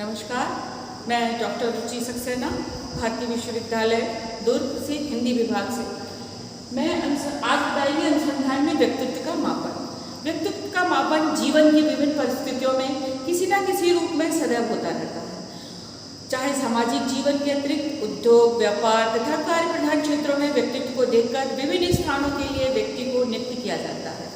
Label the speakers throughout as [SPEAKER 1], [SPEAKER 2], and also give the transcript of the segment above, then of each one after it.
[SPEAKER 1] नमस्कार, मैं डॉक्टर रुचि सक्सेना, भारतीय विश्वविद्यालय दुर्ग से हिंदी विभाग से। मैं आज बताएंगे अनुसंधान में व्यक्तित्व का मापन। व्यक्तित्व का मापन जीवन की विभिन्न परिस्थितियों में किसी न किसी रूप में सदैव होता रहता है। चाहे सामाजिक जीवन के अतिरिक्त उद्योग, व्यापार तथा कार्य प्रधान क्षेत्रों में व्यक्तित्व को देखकर विभिन्न स्थानों के लिए व्यक्ति को नियुक्त किया जाता है।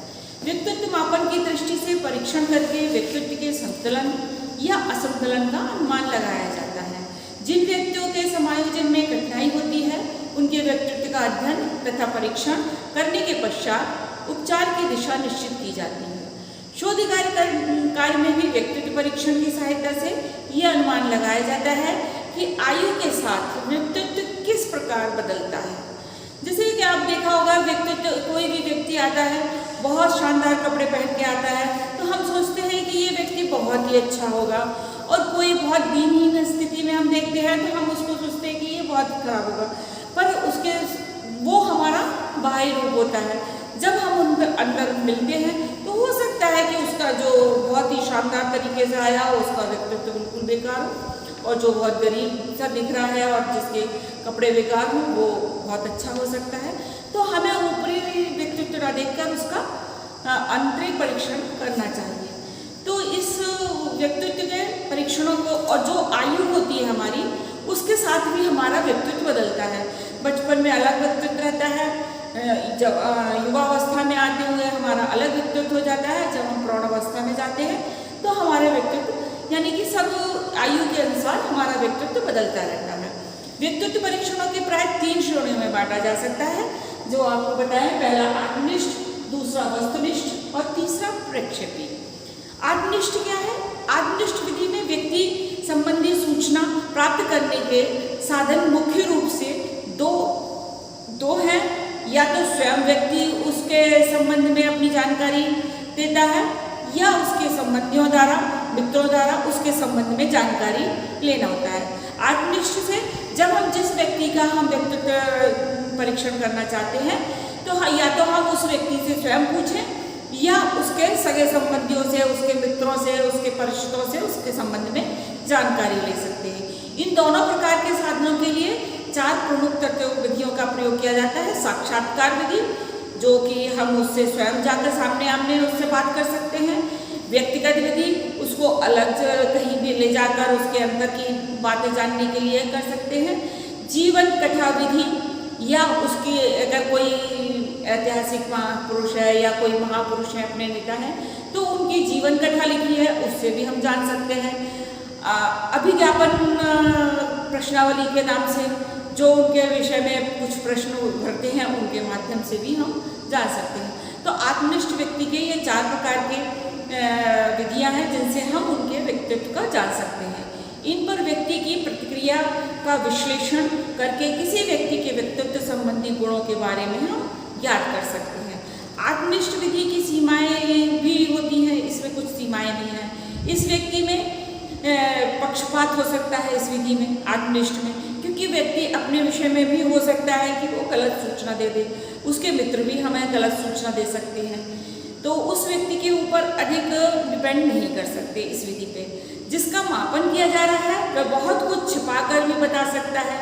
[SPEAKER 1] व्यक्तित्व मापन की दृष्टि से परीक्षण करके व्यक्तित्व के संतुलन या असंतुलन का अनुमान लगाया जाता है। जिन व्यक्तियों के समायोजन में कठिनाई होती है उनके व्यक्तित्व का अध्ययन तथा परीक्षण करने के पश्चात उपचार की दिशा निश्चित की जाती है। शोध कार्य में भी व्यक्तित्व परीक्षण की सहायता से यह अनुमान लगाया जाता है कि आयु के साथ व्यक्तित्व किस प्रकार बदलता है। जैसे कि आप देखा होगा, व्यक्तित्व कोई भी व्यक्ति आता है, बहुत शानदार कपड़े पहन के आता है तो हम सोचते हैं कि ये व्यक्ति बहुत ही अच्छा होगा, और कोई बहुत दीनहीन स्थिति में हम देखते हैं तो हम उसको सोचते हैं कि ये बहुत खराब होगा, पर उसके वो हमारा बाहरी रूप होता है। जब हम उनके अंदर मिलते हैं तो हो सकता है कि उसका जो बहुत ही शानदार तरीके से आया हो उसका व्यक्तित्व बिल्कुल बेकार हो, और जो बहुत गरीब सा दिख रहा है और जिसके कपड़े बेकार हों वो बहुत अच्छा हो सकता है। तो हमें ऊपरी व्यक्तित्व न देखकर उसका आंतरिक परीक्षण करना चाहिए। तो इस व्यक्तित्व के परीक्षणों को, और जो आयु होती है हमारी, उसके साथ भी हमारा व्यक्तित्व बदलता है। बचपन में अलग व्यक्तित्व रहता है, जब युवावस्था में आते हुए हमारा अलग व्यक्तित्व हो जाता है, जब हम प्रौढ़ावस्था में जाते हैं तो हमारे व्यक्तित्व यानी कि सब आयु के अनुसार हमारा व्यक्तित्व बदलता रहता है। व्यक्तित्व परीक्षणों के प्राय 3 श्रेणियों में बांटा जा सकता है, जो आपको बताएं। पहला आत्मनिष्ठ, दूसरा वस्तुनिष्ठ और तीसरा प्रक्षेपी। आत्मनिष्ठ क्या है? आत्मनिष्ठ विधि में व्यक्ति संबंधी सूचना प्राप्त करने के साधन मुख्य रूप से दो हैं। या तो स्वयं व्यक्ति उसके संबंध में अपनी जानकारी देता है, या उसके संबंधियों द्वारा, मित्रों द्वारा उसके संबंध में जानकारी लेना होता है। आत्मनिष्ठ से जब हम जिस व्यक्ति का हम व्यक्तित्व परीक्षण करना चाहते हैं तो या तो हम उस व्यक्ति से स्वयं पूछें, या उसके सगे संबंधियों से, उसके मित्रों से, उसके परिचितों से उसके संबंध में जानकारी ले सकते हैं। इन दोनों प्रकार के साधनों के लिए 4 प्रमुख तत्व विधियों का प्रयोग किया जाता है। साक्षात्कार विधि, जो कि हम उससे स्वयं जाकर सामने आमने उससे बात कर सकते हैं। व्यक्तिगत विधि, उसको अलग कहीं भी ले जाकर उसके अंदर की बातें जानने के लिए कर सकते हैं। जीवन कथा विधि, या उसकी अगर कोई ऐतिहासिक महापुरुष है या कोई महापुरुष है, अपने नेता हैं, तो उनकी जीवन कथा लिखी है, उससे भी हम जान सकते हैं। अभिज्ञापन प्रश्नावली के नाम से जो उनके विषय में कुछ प्रश्न उभरते हैं, उनके माध्यम से भी हम जान सकते हैं। तो आत्मनिष्ठ व्यक्ति के ये 4 प्रकार के विधियां हैं जिनसे हम उनके व्यक्तित्व का जान सकते हैं। इन पर व्यक्ति की प्रतिक्रिया का विश्लेषण करके किसी व्यक्ति के व्यक्तित्व संबंधी गुणों के बारे में हम ज्ञात कर सकते हैं। आत्मनिष्ठ विधि की सीमाएं भी होती हैं, इसमें कुछ सीमाएं नहीं हैं। इस व्यक्ति में पक्षपात हो सकता है, इस विधि में, आत्मनिष्ठ में, क्योंकि व्यक्ति अपने विषय में भी हो सकता है कि वो गलत सूचना दे दे, उसके मित्र भी हमें गलत सूचना दे सकते हैं, तो उस व्यक्ति के ऊपर अधिक डिपेंड नहीं कर सकते इस विधि पे। जिसका मापन किया जा रहा है वह बहुत कुछ छिपाकर भी बता सकता है।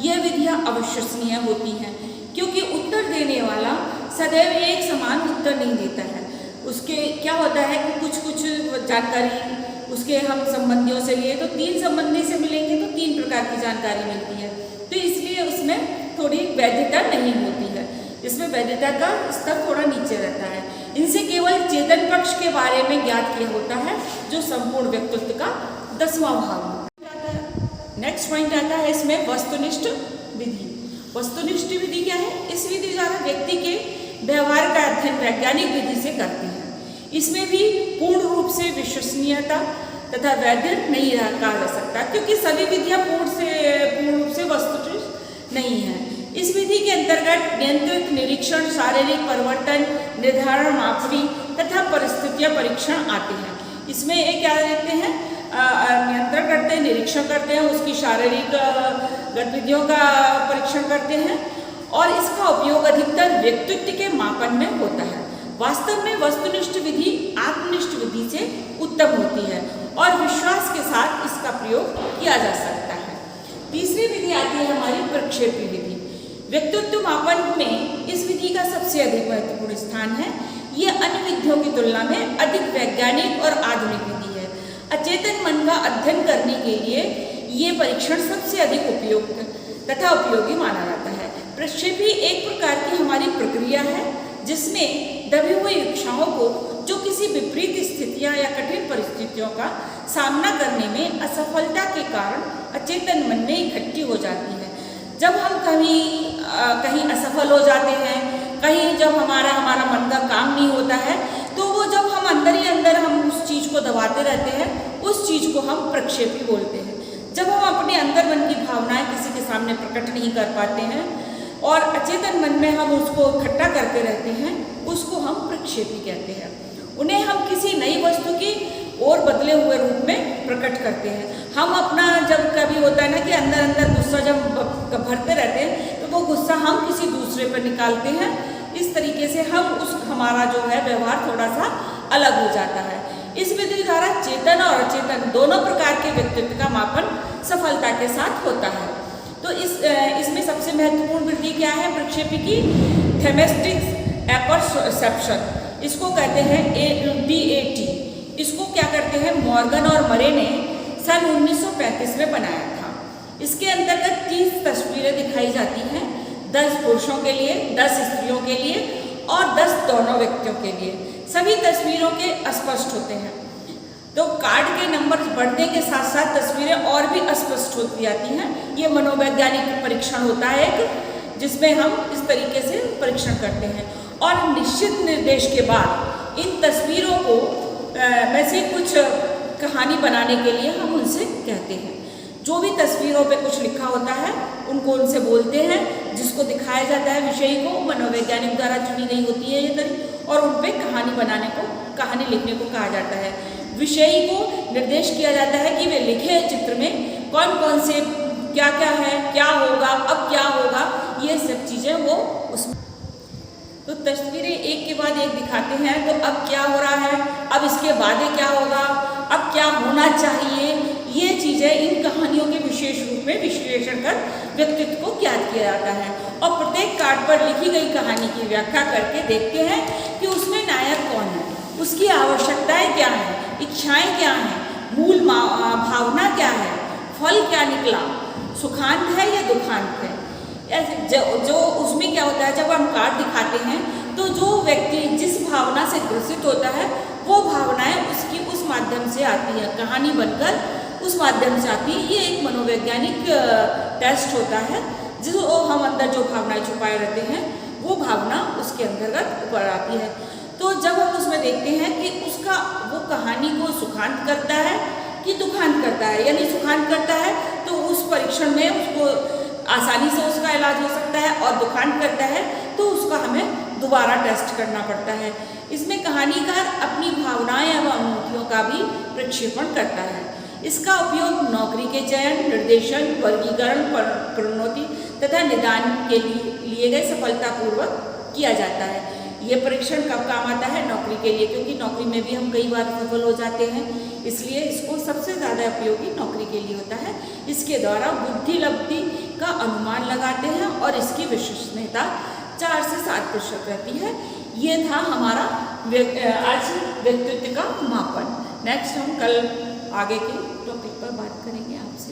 [SPEAKER 1] यह विधियां अविश्वसनीय होती हैं, क्योंकि उत्तर देने वाला सदैव एक समान उत्तर नहीं देता है। उसके क्या होता है कि कुछ जानकारी उसके हम संबंधियों से लिए तो 3 संबंधी से मिलेंगे तो 3 प्रकार की जानकारी मिलती है, तो इसलिए उसमें थोड़ी वैधता नहीं होती है। इसमें वैधता का स्तर थोड़ा नीचे रहता है। इनसे केवल चेतन पक्ष के बारे में ज्ञात किया होता है, जो संपूर्ण व्यक्तित्व का 10वां भाग आता है। नेक्स्ट पॉइंट आता है इसमें वस्तुनिष्ठ विधि। वस्तुनिष्ठ विधि क्या है? इस विधि द्वारा व्यक्ति के व्यवहार का अध्ययन वैज्ञानिक विधि से करते हैं। इसमें भी पूर्ण रूप से विश्वसनीयता तथा वैध नहीं कहा जा सकता, क्योंकि सभी विधियां पूर्ण रूप से वस्तुनिष्ठ नहीं है। इस विधि के अंतर्गत नियंत्रित निरीक्षण, शारीरिक परिवर्तन, निर्धारण, मापनी तथा परिस्थितियां परीक्षण आते हैं। इसमें एक क्या देखते हैं, नियंत्रण करते हैं, निरीक्षण करते हैं, उसकी शारीरिक गतिविधियों का परीक्षण करते हैं, और इसका उपयोग अधिकतर व्यक्तित्व के मापन में होता है। वास्तव में वस्तुनिष्ठ विधि आत्मनिष्ठ विधि से उत्तम होती है और विश्वास के साथ इसका प्रयोग किया जा सकता है। तीसरी विधि आती है हमारी प्रक्षेपी विधि। व्यक्तित्व मापन में इस विधि का सबसे अधिक महत्वपूर्ण स्थान है। ये अन्य विधियों की तुलना में अधिक वैज्ञानिक और आधुनिक विधि है। अचेतन मन का अध्ययन करने के लिए ये परीक्षण सबसे अधिक उपयुक्त तथा उपयोगी माना जाता है। प्रक्षेपी एक प्रकार की हमारी प्रक्रिया है जिसमें दबी हुई इच्छाओं को, जो किसी विपरीत स्थितियां या कठिन परिस्थितियों का सामना करने में असफलता के कारण अचेतन मन में इकट्ठी हो जाती है। जब हम कहीं असफल हो जाते हैं, कहीं जब हमारा मन का काम नहीं होता है, तो वो जब हम अंदर ही अंदर हम उस चीज़ को दबाते रहते हैं, उस चीज़ को हम प्रक्षेपी बोलते हैं। जब हम अपने अंदर मन की भावनाएं किसी के सामने प्रकट नहीं कर पाते हैं और अचेतन मन में हम उसको इकट्ठा करते रहते हैं, उसको हम प्रक्षेपी कहते हैं। उन्हें हम किसी नई वस्तु की और बदले हुए रूप में प्रकट करते हैं। हम अपना जब कभी होता है ना कि अंदर अंदर गुस्सा जब भरते रहते हैं, तो वो गुस्सा हम किसी दूसरे पर निकालते हैं। इस तरीके से हमारा जो है व्यवहार थोड़ा सा अलग हो जाता है। इस विधि द्वारा चेतन और अचेतन दोनों प्रकार के व्यक्तित्व का मापन सफलता के साथ होता है। तो इसमें सबसे महत्वपूर्ण विधि क्या है प्रक्षेपी की? थेमेस्टिक एपरसेप्शन, इसको कहते हैं DAT। इसको क्या करते हैं? मॉर्गन और मरे ने सन 1935 में बनाया था। इसके अंतर्गत 30 तस्वीरें दिखाई जाती हैं, 10 पुरुषों के लिए, 10 स्त्रियों के लिए और 10 दोनों व्यक्तियों के लिए। सभी तस्वीरों के अस्पष्ट होते हैं। तो कार्ड के नंबर बढ़ने के साथ साथ तस्वीरें और भी अस्पष्ट होती जाती हैं। ये मनोवैज्ञानिक परीक्षण होता है एक, जिसमें हम इस तरीके से परीक्षण करते हैं और निश्चित निर्देश के बाद इन तस्वीरों को में से कुछ कहानी बनाने के लिए हम उनसे कहते हैं। जो भी तस्वीरों पे कुछ लिखा होता है उनको उनसे बोलते हैं, जिसको दिखाया जाता है विषय को मनोवैज्ञानिक द्वारा चुनी गई होती है ये तरीका, और उन पे कहानी लिखने को कहा जाता है। विषयी को निर्देश किया जाता है कि वे लिखे चित्र में कौन कौन से क्या क्या है, क्या होगा, अब क्या होगा, ये सब चीज़ें वो उसमें। तो तस्वीरें एक के बाद एक दिखाते हैं। तो अब क्या हो रहा है, अब इसके बाद क्या होगा, अब क्या होना चाहिए, ये चीज़ें इन कहानियों के विशेष रूप में विश्लेषण कर व्यक्तित्व को ज्ञात किया जाता है। और प्रत्येक कार्ड पर लिखी गई कहानी की व्याख्या करके देखते हैं कि उसमें नायक कौन है, उसकी आवश्यकताएं क्या हैं, इच्छाएं क्या हैं, मूल भावना क्या है, फल क्या निकला, सुखांत है या दुखांत है। जो उसमें क्या होता है, जब हम कार्ड दिखाते हैं तो जो व्यक्ति जिस भावना से ग्रसित होता है वो भावनाएं उसकी उस माध्यम से आती है, कहानी बनकर उस माध्यम से आती है। ये एक मनोवैज्ञानिक टेस्ट होता है, जो हम अंदर जो भावनाएं छुपाए रहते हैं वो भावना उसके अंतर्गत ऊपर आती है। तो जब हम उसमें देखते हैं कि वो कहानी को सुखांत करता है कि दुखांत करता है, यानी सुखांत करता है तो उस परीक्षण में उसको आसानी से उसका इलाज हो सकता है, और दुखांत करता है तो उसका हमें दोबारा टेस्ट करना पड़ता है। इसमें कहानीकार अपनी भावनाएं एवं अनुभूतियों का भी प्रक्षेपण करता है। इसका उपयोग नौकरी के चयन, निर्देशन, वर्गीकरण, प्रोन्नति तथा निदान के लिए गए सफलतापूर्वक किया जाता है। ये परीक्षण कब काम आता है? नौकरी के लिए, क्योंकि नौकरी में भी हम कई बार सफल हो जाते हैं, इसलिए इसको सबसे ज़्यादा उपयोगी नौकरी के लिए होता है। इसके द्वारा बुद्धि लब्धि का अनुमान लगाते हैं और इसकी विश्वसनीयता 4 से 7% रहती है। ये था हमारा आज व्यक्तित्व का मापन। नेक्स्ट हम कल आगे के टॉपिक पर बात करेंगे आपसे।